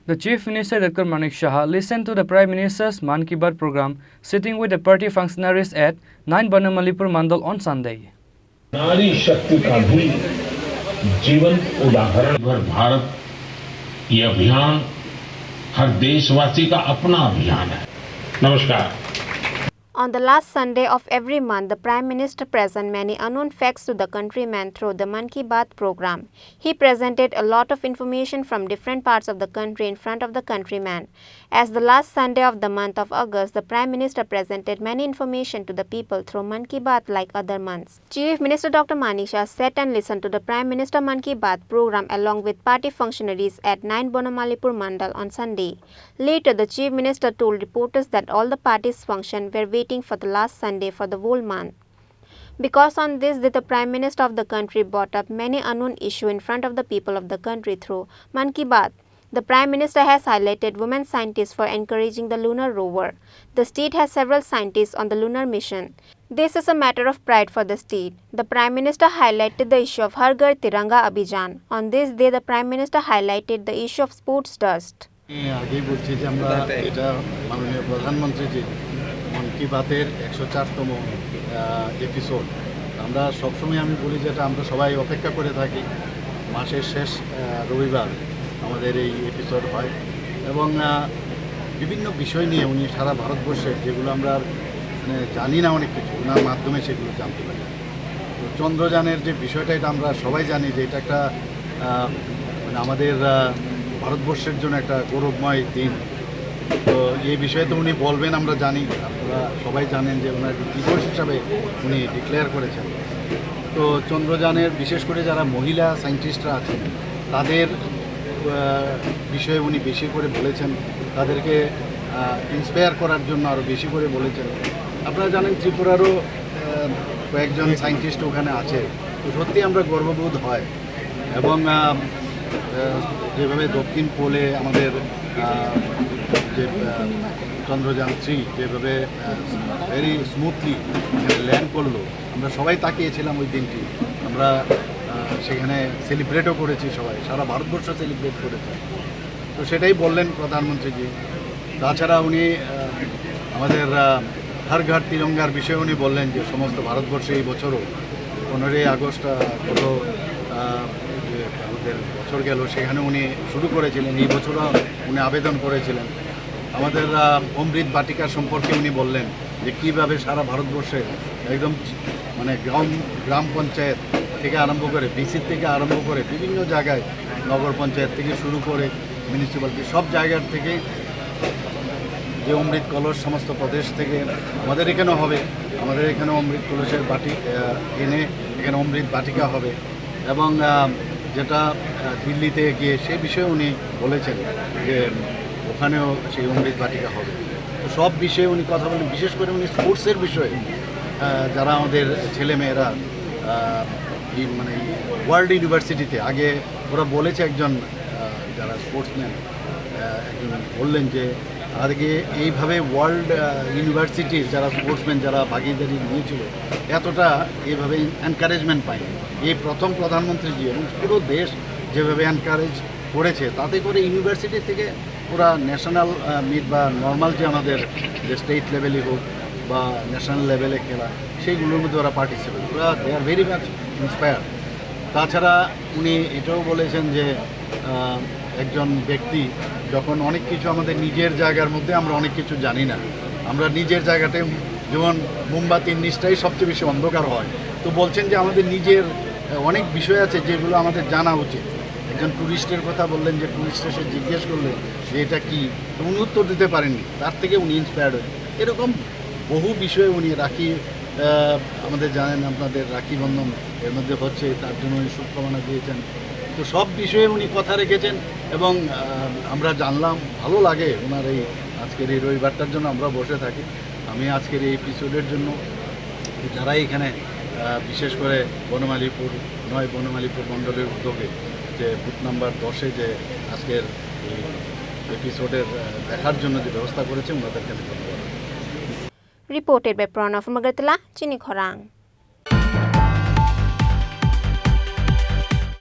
The Chief Minister Dr. Manik Saha listened to the Prime Minister's Maan Ki Baat program sitting with the party functionaries at 9 Banamalipur Mandal on Sunday. नारी शक्ति का भी जीवन उदाहरण भर भारत ये अभियान हर देशवासी का अपना अभियान है। नमस्कार। On the last Sunday of every month, the Prime Minister presents many unknown facts to the countrymen through the Maan Ki Baat program. He presented a lot of information from different parts of the country in front of the countrymen. As the last Sunday of the month of August, the Prime Minister presented many information to the people through Maan Ki Baat like other months. Chief Minister Dr. Manik Saha sat and listened to the Prime Minister Maan Ki Baat program along with party functionaries at 9 Banamalipur Mandal on Sunday. Later, the Chief Minister told reporters that all the parties' functions were waiting for the last Sunday for the whole month. Because on this day, the Prime Minister of the country brought up many unknown issues in front of the people of the country through Maan Ki Baat. The Prime Minister has highlighted women scientists for encouraging the lunar rover. The state has several scientists on the lunar mission. This is a matter of pride for the state. The Prime Minister highlighted the issue of Har Ghar Tiranga Abhijan. On this day, the Prime Minister highlighted the issue of sports dust. মান কি বাতের 104তম episode আমরা সবসময় আমি বলি যেটা আমরা সবাই অপেক্ষা করে থাকি মাসের শেষ রবিবার আমাদের এই এপিসোড হয় এবং বিভিন্ন বিষয় নিয়ে উনি সারা ভারতবর্ষের যেগুলো আমরা মানে জানি না অনেক কিছু ওনার মাধ্যমে সেগুলো জানতে পারি। তো চন্দ্রযানের যে বিষয়টা এটা আমরা সবাই জানি যে এটা একটা মানে আমাদের ভারতবর্ষের জন্য একটা গৌরবময় দিন। তো এই বিষয়ে তো উনি বলবেন আমরা জানি, আপনারা সবাই জানেন যে ওনার দিবস হিসাবে উনি ডিক্লেয়ার করেছেন। তো চন্দ্রযানের বিশেষ করে যারা মহিলা সায়েন্টিস্টরা আছেন তাদের বিষয়ে উনি বেশি করে বলেছেন, তাদেরকে ইন্সপায়ার করার জন্য আরও বেশি করে বলেছেন। আপনারা জানেন ত্রিপুরারও কয়েকজন সায়েন্টিস্ট ওখানে আছে, তো সত্যি আমরা গর্ববোধ হয় এবং যেভাবে দক্ষিণ পোলে আমাদের যে চন্দ্রযান 3 যেভাবে ভেরি স্মুথলি ল্যান্ড করলো আমরা সবাই তাকিয়েছিলাম ওই দিনটি। আমরা সেখানে সেলিব্রেটও করেছি, সবাই সারা ভারতবর্ষ সেলিব্রেট করেছে। তো সেটাই বললেন প্রধানমন্ত্রীজি। তাছাড়া উনি আমাদের হর ঘর তিরঙ্গার বিষয়ে উনি বললেন যে সমস্ত ভারতবর্ষে এই বছরও 15ই আগস্ট হলো যে আমাদের বছর গেল সেখানে উনি শুরু করেছিলেন, এই বছরও উনি আবেদন করেছিলেন। আমাদের অমৃত বাটিকা সম্পর্কে উনি বললেন যে কীভাবে সারা ভারতবর্ষে একদম মানে গ্রাম পঞ্চায়েত থেকে আরম্ভ করে বিসির থেকে আরম্ভ করে বিভিন্ন জায়গায় নগর পঞ্চায়েত থেকে শুরু করে মিউনিসিপ্যালিটি সব জায়গার থেকে যে অমৃত কলস সমস্ত প্রদেশ থেকে আমাদের এখানেও হবে, আমাদের এখানে অমৃত কলসের বাটি এনে এখানে অমৃত বাটিকা হবে এবং যেটা দিল্লিতে গিয়ে সে বিষয়ে উনি বলেছেন যে ওখানেও সেই অমৃত বাটিকা হবে। তো সব বিষয়ে উনি কথা বলেন, বিশেষ করে উনি স্পোর্টসের বিষয়ে যারা আমাদের ছেলেমেয়েরা মানে ওয়ার্ল্ড ইউনিভার্সিটিতে আগে ওরা বলেছে একজন যারা স্পোর্টসম্যান একজন বললেন যে আগে এইভাবে ওয়ার্ল্ড ইউনিভার্সিটির যারা স্পোর্টসম্যান যারা ভাগিদারি নিয়েছিল এতটা এইভাবে এনকারেজমেন্ট পায়নি। এই প্রথম প্রধানমন্ত্রীজি এবং পুরো দেশ যেভাবে এনকারেজ করেছে তাতে করে ইউনিভার্সিটি থেকে পুরা ন্যাশনাল মিট বা নর্মাল যে আমাদের যে স্টেট লেভেলে হোক বা ন্যাশনাল লেভেলে খেলা সেইগুলোর মধ্যে ওরা পার্টিসিপেট, ওরা দে আর ভেরি মাচ ইন্সপায়ার। তাছাড়া উনি এটাও বলেছেন যে একজন ব্যক্তি যখন অনেক কিছু আমাদের নিজের জায়গার মধ্যে আমরা অনেক কিছু জানি না, আমরা নিজের জায়গাতে যেমন মোমবাতির নিচটাই সবচেয়ে বেশি অন্ধকার হয়, তো বলছেন যে আমাদের নিজের অনেক বিষয় আছে যেগুলো আমাদের জানা উচিত। একজন ট্যুরিস্টের কথা বললেন যে ট্যুরিস্ট এসে জিজ্ঞেস করলে যে এটা কী, উনি উত্তর দিতে পারেননি, তার থেকে উনি ইন্সপায়ার্ড হন। এরকম বহু বিষয়ে উনি রাখি আমাদের জানেন আপনাদের রাখি বন্ধন এর মধ্যে হচ্ছে, তার জন্য উনি শুভকামনা দিয়েছেন। তো সব বিষয়ে উনি কথা রেখেছেন এবং আমরা জানলাম, ভালো লাগে ওনার এই আজকের এই রবিবারটার জন্য আমরা বসে থাকি। আমি আজকের এই এপিসোডের জন্য যারা এখানে বিশেষ করে বনমালীপুর 9 বনমালীপুর মণ্ডলের উদ্যোগে যে বুথ নাম্বার 10-এ যে আজকের এই এপিসোডের দেখার জন্য যে ব্যবস্থা করেছে ওনাদেরকে ধন্যবাদ। Reported by Pranav from Agartala, Chini Khorang.